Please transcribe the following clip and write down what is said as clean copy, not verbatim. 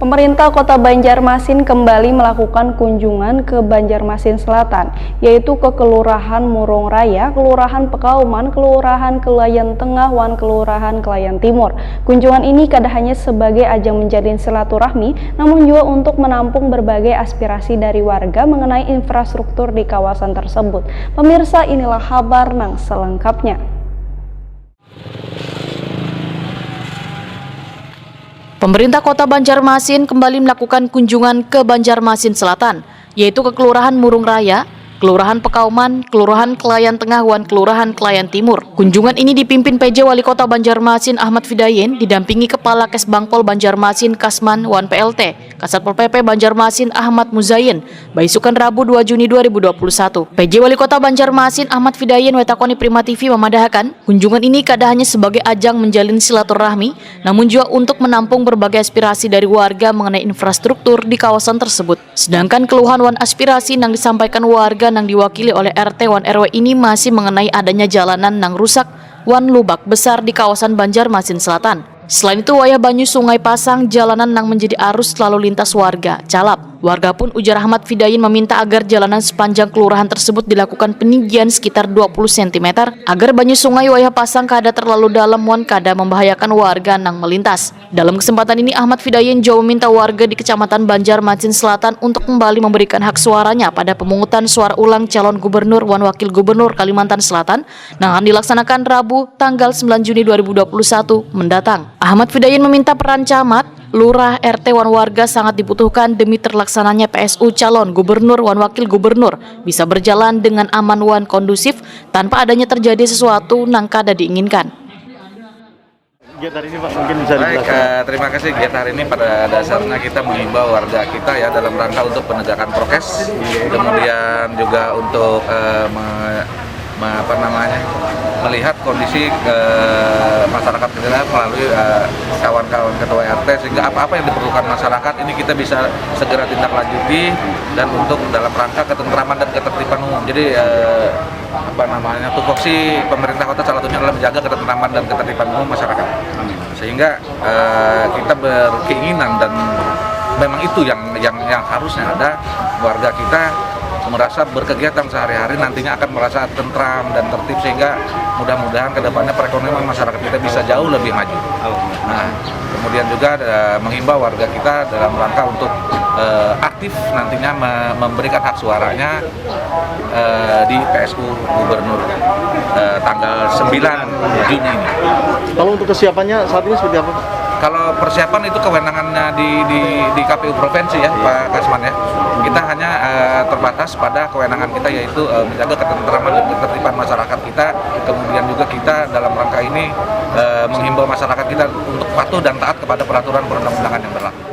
Pemerintah Kota Banjarmasin kembali melakukan kunjungan ke Banjarmasin Selatan, yaitu ke Kelurahan Murung Raya, Kelurahan Pekauman, Kelurahan Kelayan Tengah, dan Kelurahan Kelayan Timur. Kunjungan ini tidak hanya sebagai ajang menjalin silaturahmi, namun juga untuk menampung berbagai aspirasi dari warga mengenai infrastruktur di kawasan tersebut. Pemirsa, inilah kabar nang selengkapnya. Pemerintah Kota Banjarmasin kembali melakukan kunjungan ke Banjarmasin Selatan, yaitu ke Kelurahan Murung Raya, Kelurahan Pekauman, Kelurahan Kelayan Tengah, dan Kelurahan Kelayan Timur. Kunjungan ini dipimpin PJ Wali Kota Banjarmasin Ahmad Fidayin, didampingi Kepala Kesbangpol Banjarmasin Kasman wan PLT, Kasatpol PP Banjarmasin Ahmad Muzayin, Baisukan Rabu 2 Juni 2021. PJ Wali Kota Banjarmasin Ahmad Fidayin wetakoni Prima TV memadahkan, kunjungan ini kada hanya sebagai ajang menjalin silaturahmi, namun juga untuk menampung berbagai aspirasi dari warga mengenai infrastruktur di kawasan tersebut. Sedangkan keluhan wan aspirasi yang disampaikan warga yang diwakili oleh RT wan RW ini masih mengenai adanya jalanan yang rusak wan lubak besar di kawasan Banjarmasin Selatan. Selain itu, wayah banyu Sungai Pasang jalanan yang menjadi arus lalu lintas warga calap. Warga pun ujar Ahmad Fidayin meminta agar jalanan sepanjang kelurahan tersebut dilakukan peninggian sekitar 20 cm agar banyu sungai wayah pasang kada terlalu dalam wan kada membahayakan warga nang melintas. Dalam kesempatan ini Ahmad Fidayin juga meminta warga di Kecamatan Banjarmasin Selatan untuk kembali memberikan hak suaranya pada pemungutan suara ulang calon gubernur dan wakil gubernur Kalimantan Selatan yang akan dilaksanakan Rabu tanggal 9 Juni 2021 mendatang. Ahmad Fidayin meminta peran camat, lurah, RT, wan warga sangat dibutuhkan demi terlaksananya PSU calon gubernur wan wakil gubernur bisa berjalan dengan aman wan kondusif tanpa adanya terjadi sesuatu nang kada diinginkan. Hari ini Pak, mungkin bisa Baik, terima kasih. Kegiatan hari ini pada dasarnya kita mengimbau warga kita ya dalam rangka untuk penegakan prokes, kemudian juga untuk melihat kondisi masyarakat kita melalui kawan-kawan ketua RT, sehingga apa-apa yang diperlukan masyarakat ini kita bisa segera tindak lanjuti dan untuk dalam rangka ketentraman dan ketertiban umum. Jadi tupoksi pemerintah kota salah satunya adalah menjaga ketentraman dan ketertiban umum masyarakat, sehingga kita berkeinginan dan memang itu yang harusnya ada, warga kita merasa berkegiatan sehari-hari nantinya akan merasa tentram dan tertib, sehingga mudah-mudahan kedepannya perekonomian masyarakat kita bisa jauh lebih maju. Nah, kemudian juga mengimbau warga kita dalam rangka untuk aktif nantinya memberikan hak suaranya di PSU Gubernur tanggal 9 Juni ini. Kalau untuk kesiapannya saat ini seperti apa Pak? Kalau persiapan itu kewenangannya di KPU Provinsi ya Pak Kasman ya. Kita hanya terbatas pada kewenangan kita, yaitu menjaga ketentraman dan ketertiban masyarakat kita. Kemudian juga kita dalam rangka ini menghimbau masyarakat kita untuk patuh dan taat kepada peraturan perundang-undangan yang berlaku.